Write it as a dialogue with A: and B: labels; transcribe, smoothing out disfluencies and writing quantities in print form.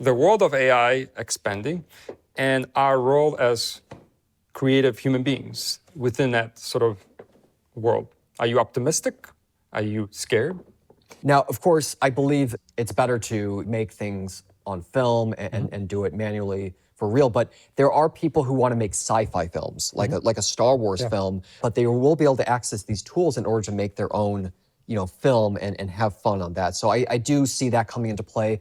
A: the world of AI expanding and our role as creative human beings within that sort of world. Are you optimistic? Are you scared?
B: Now, of course, I believe it's better to make things on film and do it manually for real, but there are people who want to make sci-fi films, like a Star Wars film, but they will be able to access these tools in order to make their own film and have fun on that. So I do see that coming into play.